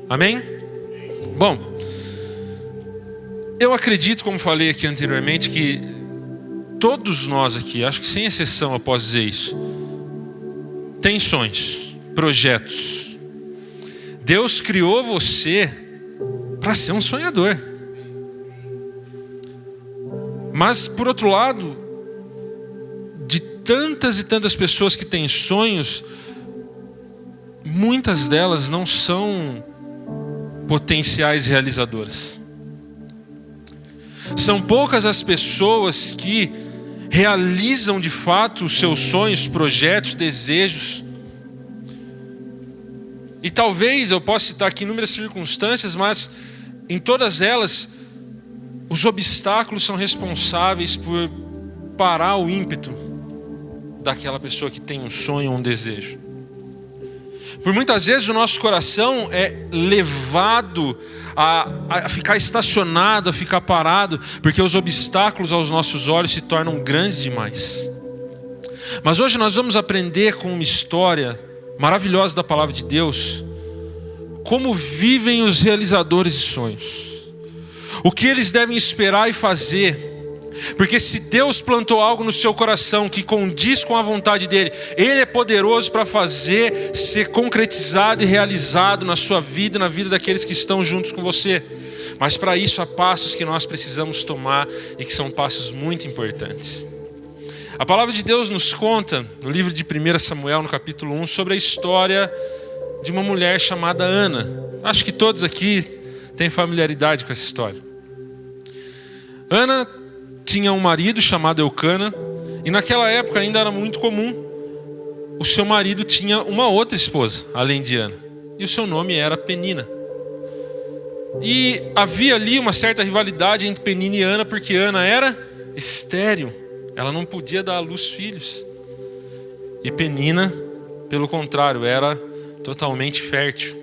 Amém? Bom, eu acredito, como falei aqui anteriormente, que todos nós aqui, acho que sem exceção eu posso dizer isso, tem sonhos, projetos. Deus criou você para ser um sonhador. Mas, por outro lado, de tantas e tantas pessoas que têm sonhos, muitas delas não são potenciais realizadoras. São poucas as pessoas que realizam de fato os seus sonhos, projetos, desejos. E talvez eu possa citar aqui inúmeras circunstâncias, mas em todas elas, os obstáculos são responsáveis por parar o ímpeto daquela pessoa que tem um sonho ou um desejo. Por muitas vezes o nosso coração é levado a ficar estacionado, a ficar parado, porque os obstáculos aos nossos olhos se tornam grandes demais. Mas hoje nós vamos aprender com uma história maravilhosa da palavra de Deus, como vivem os realizadores de sonhos, o que eles devem esperar e fazer, porque se Deus plantou algo no seu coração que condiz com a vontade dele, Ele é poderoso para fazer ser concretizado e realizado na sua vida e na vida daqueles que estão juntos com você. Mas para isso há passos que nós precisamos tomar e que são passos muito importantes. A palavra de Deus nos conta, no livro de 1 Samuel, no capítulo 1, sobre a história de uma mulher chamada Ana. Acho que todos aqui têm familiaridade com essa história. Ana tinha um marido chamado Eucana, e naquela época ainda era muito comum. O seu marido tinha uma outra esposa, além de Ana, e o seu nome era Penina. E havia ali uma certa rivalidade entre Penina e Ana, porque Ana era estéril. Ela não podia dar à luz filhos. E Penina, pelo contrário, era totalmente fértil.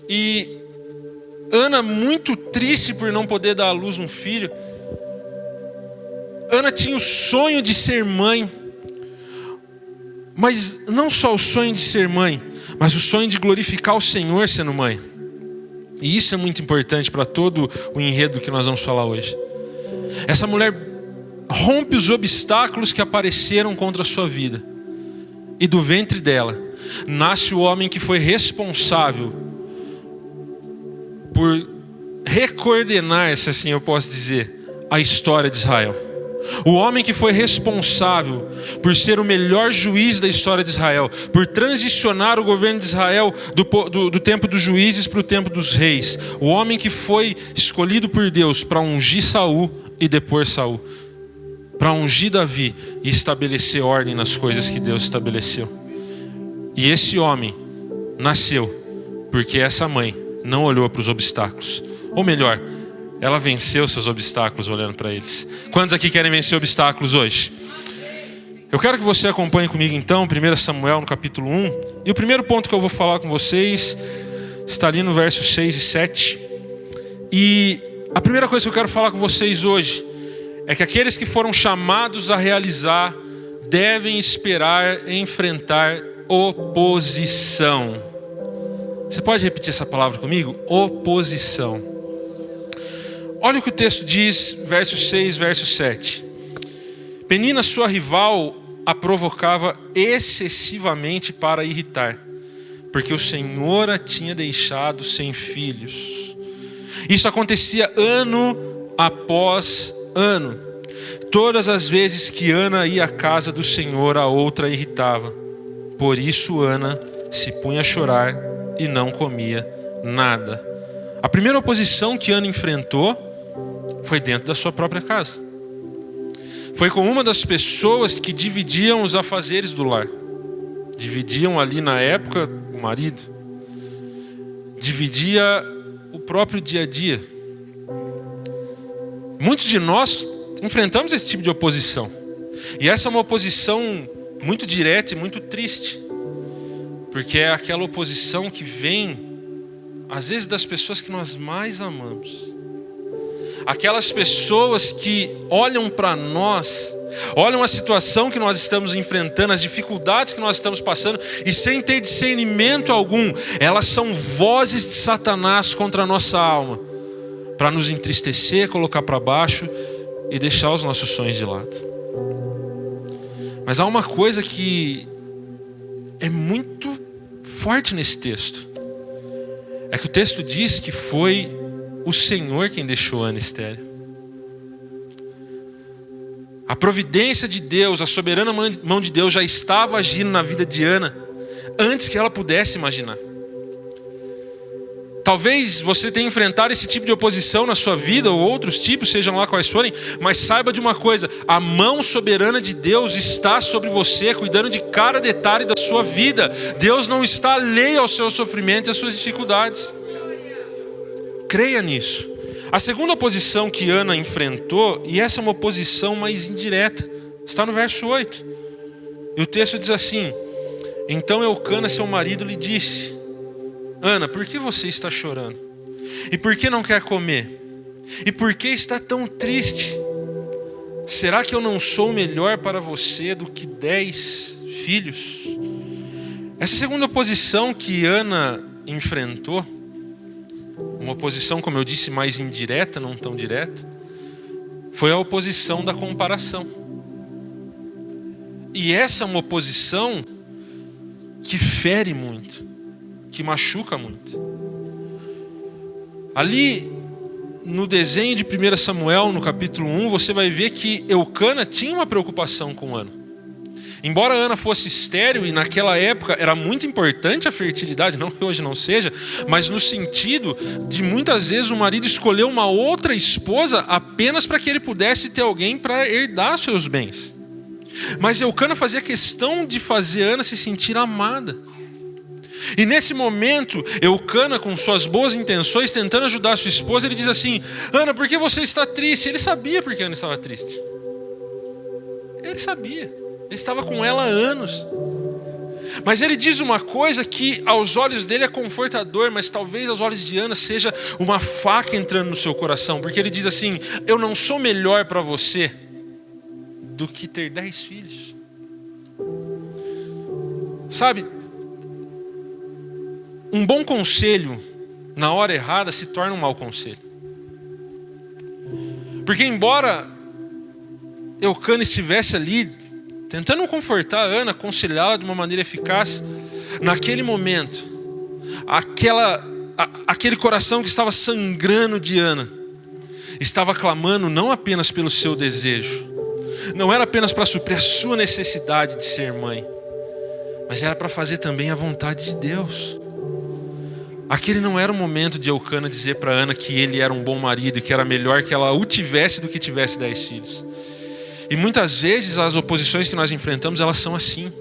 E Ana, muito triste por não poder dar à luz um filho, Ana tinha o sonho de ser mãe. Mas não só o sonho de ser mãe, mas o sonho de glorificar o Senhor sendo mãe. E isso é muito importante para todo o enredo que nós vamos falar hoje. Essa mulher rompe os obstáculos que apareceram contra a sua vida. E do ventre dela nasce o homem que foi responsável por recoordenar, se assim eu posso dizer, a história de Israel. O homem que foi responsável por ser o melhor juiz da história de Israel, por transicionar o governo de Israel do tempo dos juízes para o tempo dos reis. O homem que foi escolhido por Deus para ungir Saul e depor Saul, para ungir Davi e estabelecer ordem nas coisas que Deus estabeleceu. E esse homem nasceu porque essa mãe não olhou para os obstáculos. Ou melhor, ela venceu seus obstáculos olhando para eles. Quantos aqui querem vencer obstáculos hoje? Eu quero que você acompanhe comigo então 1 Samuel no capítulo 1. E o primeiro ponto que eu vou falar com vocês está ali no versos 6 e 7. E a primeira coisa que eu quero falar com vocês hoje é que aqueles que foram chamados a realizar devem esperar e enfrentar oposição. Você pode repetir essa palavra comigo? Oposição. Olha o que o texto diz, verso 6, verso 7. Penina, sua rival, a provocava excessivamente para irritar, porque o Senhor a tinha deixado sem filhos. Isso acontecia ano após ano. Todas as vezes que Ana ia à casa do Senhor, a outra irritava. Por isso Ana se punha a chorar e não comia nada. A primeira oposição que Ana enfrentou foi dentro da sua própria casa. Foi com uma das pessoas que dividiam os afazeres do lar. Dividiam ali na época o marido. Dividia o próprio dia a dia. Muitos de nós enfrentamos esse tipo de oposição. E essa é uma oposição muito direta e muito triste. Porque é aquela oposição que vem, às vezes, das pessoas que nós mais amamos. Aquelas pessoas que olham para nós olham a situação que nós estamos enfrentando, as dificuldades que nós estamos passando, e sem ter discernimento algum, elas são vozes de Satanás contra a nossa alma, para nos entristecer, colocar para baixo e deixar os nossos sonhos de lado. Mas há uma coisa que é muito forte nesse texto. É que o texto diz que foi o Senhor quem deixou Ana estéril. A providência de Deus, a soberana mão de Deus já estava agindo na vida de Ana antes que ela pudesse imaginar. Talvez você tenha enfrentado esse tipo de oposição na sua vida, ou outros tipos, sejam lá quais forem, mas saiba de uma coisa: a mão soberana de Deus está sobre você, cuidando de cada detalhe da sua vida. Deus não está alheio ao seu sofrimento e às suas dificuldades. Creia nisso. A segunda oposição que Ana enfrentou, e essa é uma oposição mais indireta, está no verso 8. E o texto diz assim: então Eucana, seu marido, lhe disse: Ana, por que você está chorando? E por que não quer comer? E por que está tão triste? Será que eu não sou melhor para você do que 10 filhos? Essa segunda oposição que Ana enfrentou, uma oposição, como eu disse, mais indireta, não tão direta, foi a oposição da comparação. E essa é uma oposição que fere muito, que machuca muito. Ali no desenho de 1 Samuel, no capítulo 1, você vai ver que Eucana tinha uma preocupação com Ana. Embora Ana fosse estéril, e naquela época era muito importante a fertilidade, não que hoje não seja, mas no sentido de muitas vezes o marido escolher uma outra esposa apenas para que ele pudesse ter alguém para herdar seus bens. Mas Eucana fazia questão de fazer Ana se sentir amada. E nesse momento, Eucana, com suas boas intenções, tentando ajudar sua esposa, ele diz assim: Ana, por que você está triste? Ele sabia por que Ana estava triste. Ele sabia. Ele estava com ela há anos. Mas ele diz uma coisa que aos olhos dele é confortador, mas talvez aos olhos de Ana seja uma faca entrando no seu coração. Porque ele diz assim: eu não sou melhor para você do que ter 10 filhos. Sabe, um bom conselho na hora errada se torna um mau conselho. Porque embora Eucana estivesse ali tentando confortar a Ana, aconselhá-la de uma maneira eficaz, naquele momento, aquele coração que estava sangrando de Ana, estava clamando não apenas pelo seu desejo, não era apenas para suprir a sua necessidade de ser mãe, mas era para fazer também a vontade de Deus. Aquele não era o momento de Eucana dizer para Ana que ele era um bom marido e que era melhor que ela o tivesse do que tivesse 10 filhos. E muitas vezes as oposições que nós enfrentamos, elas são assim.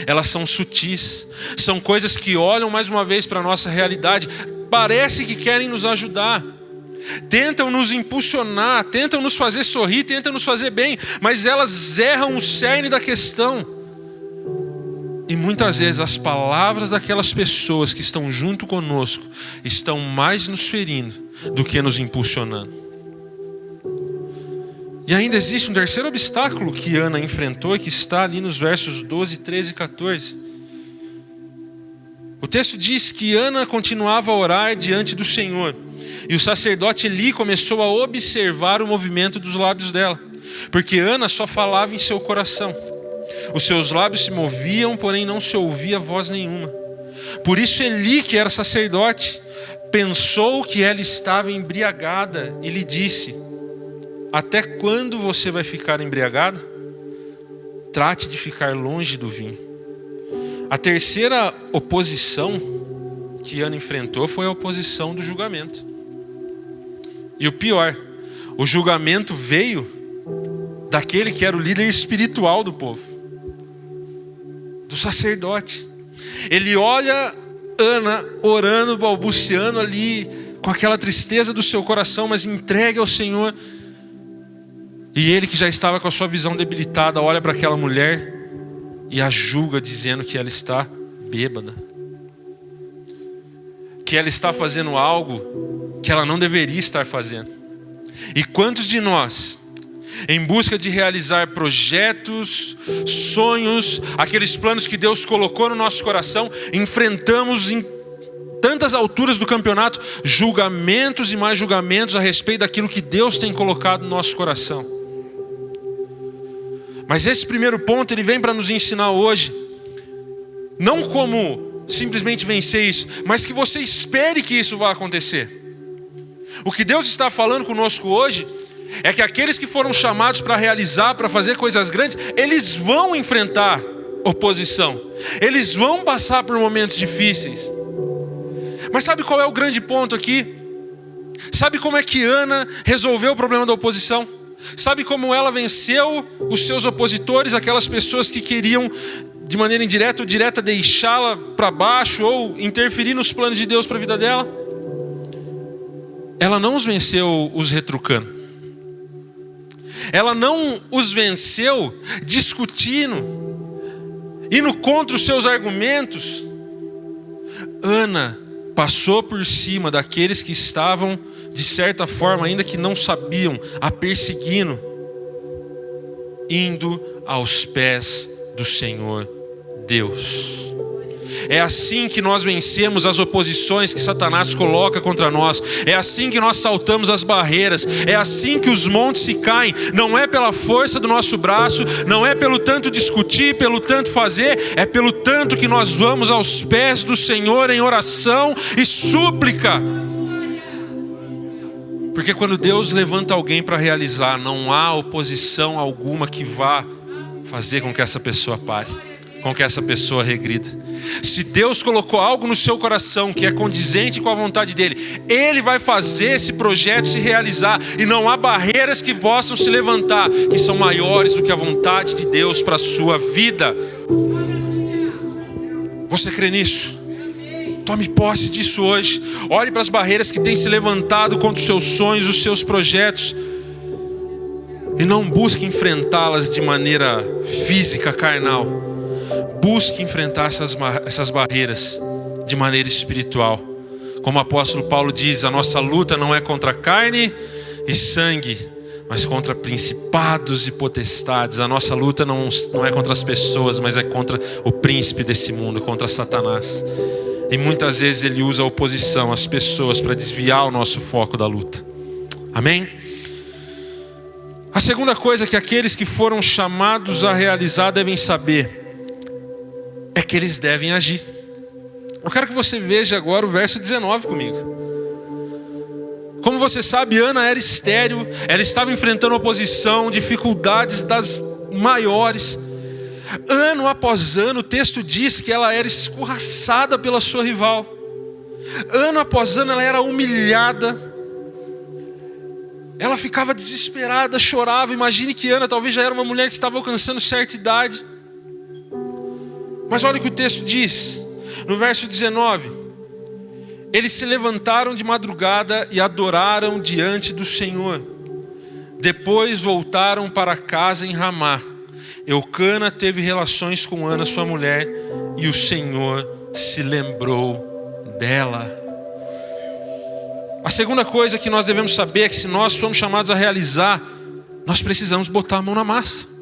Elas são sutis. São coisas que olham mais uma vez para a nossa realidade. Parece que querem nos ajudar. Tentam nos impulsionar, tentam nos fazer sorrir, tentam nos fazer bem. Mas elas erram o cerne da questão. E muitas vezes as palavras daquelas pessoas que estão junto conosco estão mais nos ferindo do que nos impulsionando. E ainda existe um terceiro obstáculo que Ana enfrentou e que está ali nos versos 12, 13 e 14. O texto diz que Ana continuava a orar diante do Senhor. E o sacerdote Eli começou a observar o movimento dos lábios dela. Porque Ana só falava em seu coração. Os seus lábios se moviam, porém não se ouvia voz nenhuma. Por isso Eli, que era sacerdote, pensou que ela estava embriagada e lhe disse: até quando você vai ficar embriagada? Trate de ficar longe do vinho. A terceira oposição que Ana enfrentou foi a oposição do julgamento. E o pior, o julgamento veio daquele que era o líder espiritual do povo, do sacerdote. Ele olha Ana orando, balbuciando ali, com aquela tristeza do seu coração, mas entregue ao Senhor. E ele, que já estava com a sua visão debilitada, olha para aquela mulher e a julga, dizendo que ela está bêbada, que ela está fazendo algo que ela não deveria estar fazendo. E quantos de nós em busca de realizar projetos, sonhos, aqueles planos que Deus colocou no nosso coração, enfrentamos em tantas alturas do campeonato julgamentos e mais julgamentos a respeito daquilo que Deus tem colocado no nosso coração. Mas esse primeiro ponto, ele vem para nos ensinar hoje, não como simplesmente vencer isso, mas que você espere que isso vá acontecer. O que Deus está falando conosco hoje é que aqueles que foram chamados para realizar, para fazer coisas grandes, eles vão enfrentar oposição, eles vão passar por momentos difíceis. Mas sabe qual é o grande ponto aqui? Sabe como é que Ana resolveu o problema da oposição? Sabe como ela venceu os seus opositores, aquelas pessoas que queriam de maneira indireta ou direta deixá-la para baixo ou interferir nos planos de Deus para a vida dela? Ela não os venceu os retrucando. Ela não os venceu discutindo, indo contra os seus argumentos. Ana passou por cima daqueles que estavam, de certa forma, ainda que não sabiam, a perseguindo, indo aos pés do Senhor Deus. É assim que nós vencemos as oposições que Satanás coloca contra nós. É assim que nós saltamos as barreiras. É assim que os montes se caem. Não é pela força do nosso braço, não é pelo tanto discutir, pelo tanto fazer, é pelo tanto que nós vamos aos pés do Senhor em oração e súplica. Porque quando Deus levanta alguém para realizar, não há oposição alguma que vá fazer com que essa pessoa pare, com que essa pessoa regrida. Se Deus colocou algo no seu coração que é condizente com a vontade dele, Ele vai fazer esse projeto se realizar, e não há barreiras que possam se levantar que são maiores do que a vontade de Deus para a sua vida. Você crê nisso? Tome posse disso hoje. Olhe para as barreiras que têm se levantado contra os seus sonhos, os seus projetos, e não busque enfrentá-las de maneira física, carnal. Busque enfrentar essas barreiras de maneira espiritual. Como o apóstolo Paulo diz, a nossa luta não é contra carne e sangue, mas contra principados e potestades. A nossa luta não é contra as pessoas, mas é contra o príncipe desse mundo, contra Satanás. E muitas vezes ele usa a oposição, as pessoas, para desviar o nosso foco da luta. Amém? A segunda coisa que aqueles que foram chamados a realizar devem saber é que eles devem agir. Eu quero que você veja agora o verso 19 comigo. Como você sabe, Ana era estéril, ela estava enfrentando oposição, dificuldades das maiores. Ano após ano, o texto diz que ela era escorraçada pela sua rival. Ano após ano, ela era humilhada. Ela ficava desesperada, chorava. Imagine que Ana talvez já era uma mulher que estava alcançando certa idade. Mas olha o que o texto diz, no verso 19: eles se levantaram de madrugada e adoraram diante do Senhor. Depois voltaram para casa em Ramá. Eucana teve relações com Ana, sua mulher, e o Senhor se lembrou dela. A segunda coisa que nós devemos saber é que se nós somos chamados a realizar, nós precisamos botar a mão na massa.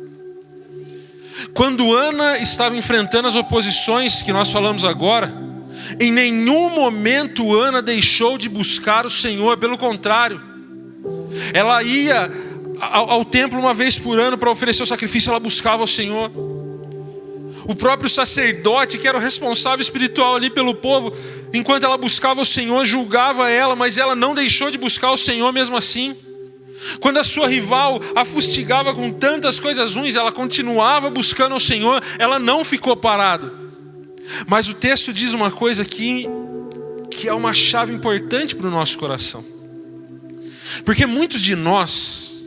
Quando Ana estava enfrentando as oposições que nós falamos agora, em nenhum momento Ana deixou de buscar o Senhor. Pelo contrário, ela ia ao templo uma vez por ano para oferecer o sacrifício, ela buscava o Senhor. O próprio sacerdote, que era o responsável espiritual ali pelo povo, enquanto ela buscava o Senhor, julgava ela, mas ela não deixou de buscar o Senhor mesmo assim. Quando a sua rival a fustigava com tantas coisas ruins, ela continuava buscando o Senhor, ela não ficou parada. Mas o texto diz uma coisa aqui que é uma chave importante para o nosso coração. Porque muitos de nós,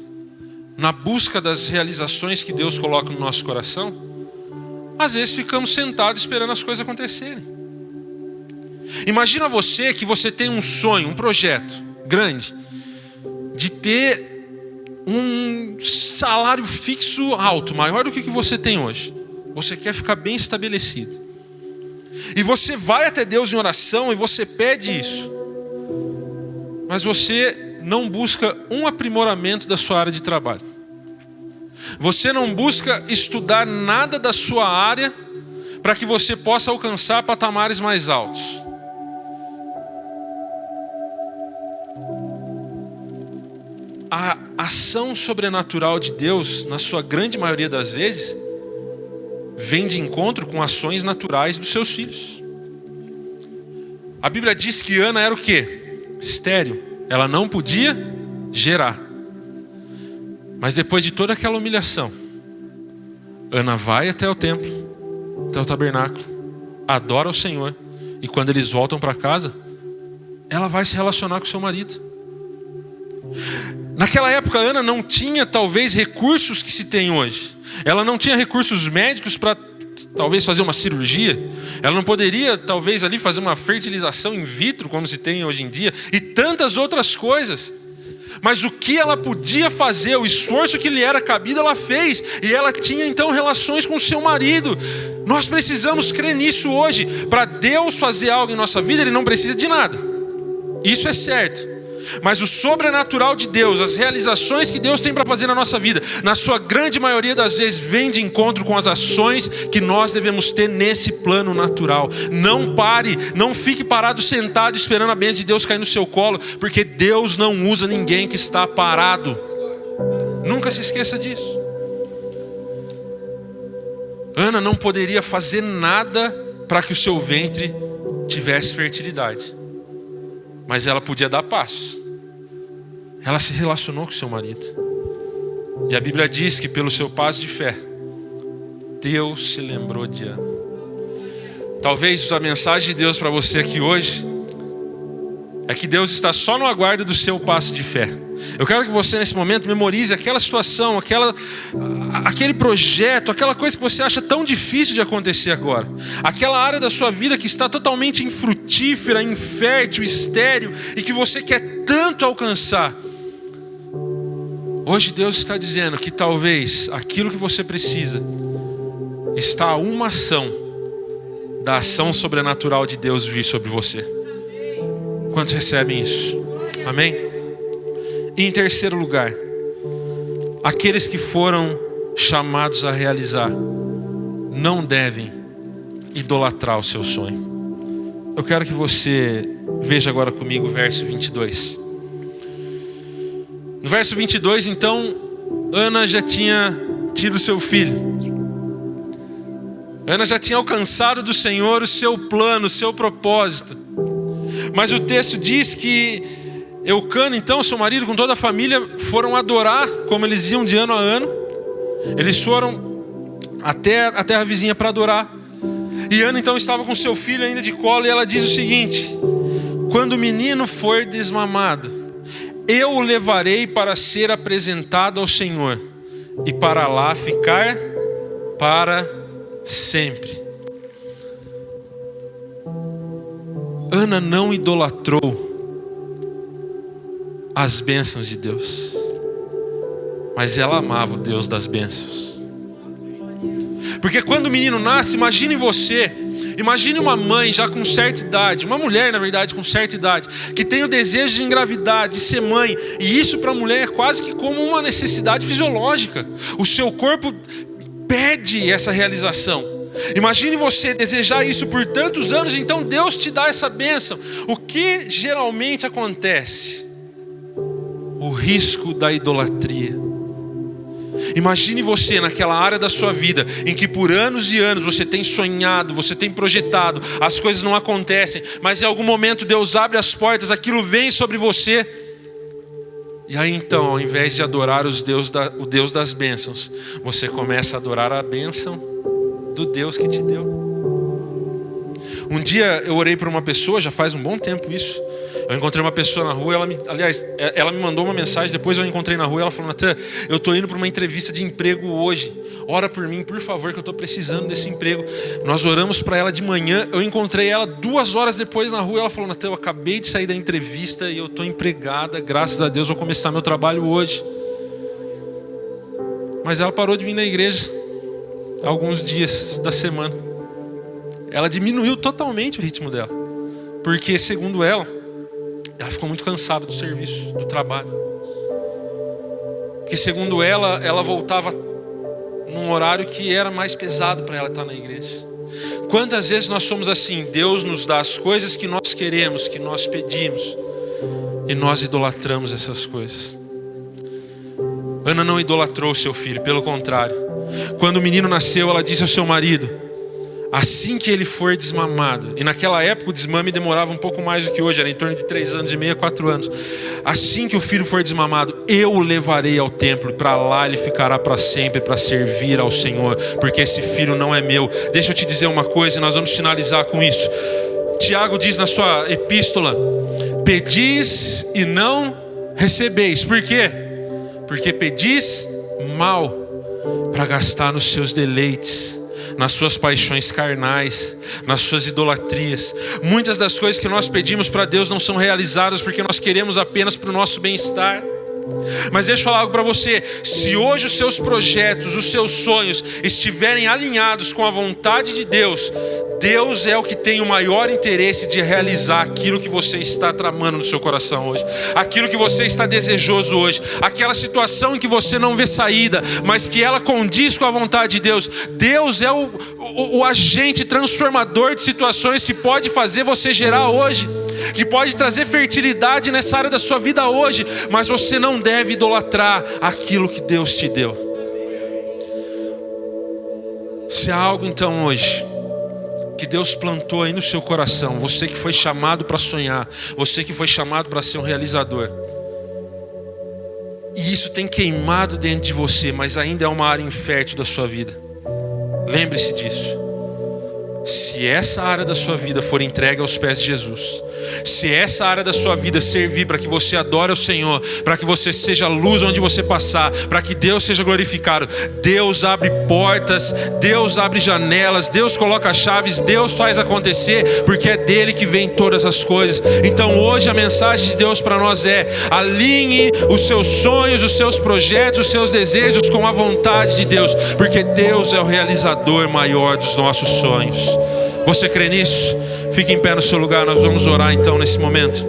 na busca das realizações que Deus coloca no nosso coração, às vezes ficamos sentados esperando as coisas acontecerem. Imagina você que você tem um sonho, um projeto grande, de ter um salário fixo alto, maior do que você tem hoje. Você quer ficar bem estabelecido. E você vai até Deus em oração e você pede isso. Mas você não busca um aprimoramento da sua área de trabalho. Você não busca estudar nada da sua área para que você possa alcançar patamares mais altos. A ação sobrenatural de Deus, na sua grande maioria das vezes, vem de encontro com ações naturais dos seus filhos. A Bíblia diz que Ana era o quê? Estéril. Ela não podia gerar. Mas depois de toda aquela humilhação, Ana vai até o templo, até o tabernáculo, adora o Senhor, e quando eles voltam para casa, ela vai se relacionar com seu marido. Naquela época, Ana não tinha talvez recursos que se tem hoje. Ela não tinha recursos médicos para talvez fazer uma cirurgia. Ela não poderia talvez ali fazer uma fertilização in vitro como se tem hoje em dia, e tantas outras coisas. Mas o que ela podia fazer, o esforço que lhe era cabido, ela fez. E ela tinha então relações com o seu marido. Nós precisamos crer nisso hoje. Para Deus fazer algo em nossa vida, Ele não precisa de nada. Isso é certo. Mas o sobrenatural de Deus, as realizações que Deus tem para fazer na nossa vida, na sua grande maioria das vezes, vem de encontro com as ações que nós devemos ter nesse plano natural. Não pare, não fique parado sentado esperando a bênção de Deus cair no seu colo, porque Deus não usa ninguém que está parado. Nunca se esqueça disso. Ana não poderia fazer nada para que o seu ventre tivesse fertilidade, mas ela podia dar passo. Ela se relacionou com seu marido. E a Bíblia diz que pelo seu passo de fé, Deus se lembrou de Ana. Talvez a mensagem de Deus para você aqui hoje é que Deus está só no aguardo do seu passo de fé. Eu quero que você nesse momento memorize aquela situação, aquele projeto, aquela coisa que você acha tão difícil de acontecer agora. Aquela área da sua vida que está totalmente infrutífera, infértil, estéril, e que você quer tanto alcançar. Hoje Deus está dizendo que talvez aquilo que você precisa está a uma ação da ação sobrenatural de Deus vir sobre você. Quantos recebem isso? Amém? E em terceiro lugar, aqueles que foram chamados a realizar não devem idolatrar o seu sonho. Eu quero que você veja agora comigo o verso 22. No verso 22, então, Ana já tinha tido seu filho. Ana já tinha alcançado do Senhor o seu plano, o seu propósito. Mas o texto diz que Eucana, então, seu marido, com toda a família, foram adorar, como eles iam de ano a ano. Eles foram até a terra vizinha para adorar. E Ana, então, estava com seu filho ainda de colo, e ela diz o seguinte: quando o menino for desmamado, eu o levarei para ser apresentado ao Senhor, e para lá ficar para sempre. Ana não idolatrou as bênçãos de Deus, mas ela amava o Deus das bênçãos. Porque quando o menino nasce, imagine uma mãe já com certa idade, uma mulher na verdade com certa idade, que tem o desejo de engravidar, de ser mãe, e isso para a mulher é quase que como uma necessidade fisiológica. O seu corpo pede essa realização. Imagine você desejar isso por tantos anos, então Deus te dá essa bênção. O que geralmente acontece? O risco da idolatria. Imagine você naquela área da sua vida em que por anos e anos você tem sonhado, você tem projetado, as coisas não acontecem, mas em algum momento Deus abre as portas, aquilo vem sobre você. E aí então, ao invés de adorar o Deus das bênçãos, você começa a adorar a bênção do Deus que te deu. Um dia eu orei por uma pessoa, já faz um bom tempo isso. Eu encontrei uma pessoa na rua, ela me mandou uma mensagem, depois eu encontrei na rua, ela falou: Natan, eu estou indo para uma entrevista de emprego hoje. Ora por mim, por favor, que eu estou precisando desse emprego. Nós oramos para ela de manhã, eu encontrei ela 2 horas depois na rua, ela falou: Natan, eu acabei de sair da entrevista e eu estou empregada, graças a Deus vou começar meu trabalho hoje. Mas ela parou de vir na igreja alguns dias da semana. Ela diminuiu totalmente o ritmo dela, porque segundo ela ficou muito cansada do serviço, do trabalho. que segundo ela voltava num horário que era mais pesado para ela estar na igreja. Quantas vezes nós somos assim? Deus nos dá as coisas que nós queremos, que nós pedimos, e nós idolatramos essas coisas. Ana não idolatrou seu filho, pelo contrário. Quando o menino nasceu, ela disse ao seu marido: assim que ele for desmamado, e naquela época o desmame demorava um pouco mais do que hoje, era em torno de 3 anos e meio a 4 anos. Assim que o filho for desmamado, eu o levarei ao templo, e para lá ele ficará para sempre, para servir ao Senhor, porque esse filho não é meu. Deixa eu te dizer uma coisa, e nós vamos finalizar com isso. Tiago diz na sua epístola: pedis e não recebeis. Por quê? Porque pedis mal, para gastar nos seus deleites, nas suas paixões carnais, nas suas idolatrias. Muitas das coisas que nós pedimos para Deus não são realizadas porque nós queremos apenas para o nosso bem-estar. Mas deixa eu falar algo para você: se hoje os seus projetos, os seus sonhos estiverem alinhados com a vontade de Deus, Deus é o que tem o maior interesse de realizar aquilo que você está tramando no seu coração hoje, aquilo que você está desejoso hoje, aquela situação em que você não vê saída, mas que ela condiz com a vontade de Deus. Deus é o agente transformador de situações que pode fazer você gerar hoje, que pode trazer fertilidade nessa área da sua vida hoje, mas você não deve idolatrar aquilo que Deus te deu. Se há algo então hoje que Deus plantou aí no seu coração, você que foi chamado para sonhar, você que foi chamado para ser um realizador, e isso tem queimado dentro de você, mas ainda é uma área infértil da sua vida, lembre-se disso. Se essa área da sua vida for entregue aos pés de Jesus, se essa área da sua vida servir para que você adore o Senhor, para que você seja luz onde você passar, para que Deus seja glorificado, Deus abre portas, Deus abre janelas, Deus coloca chaves, Deus faz acontecer, porque é dele que vem todas as coisas. Então hoje a mensagem de Deus para nós é: alinhe os seus sonhos, os seus projetos, os seus desejos com a vontade de Deus, porque Deus é o realizador maior dos nossos sonhos. Você crê nisso? Fique em pé no seu lugar, nós vamos orar então nesse momento.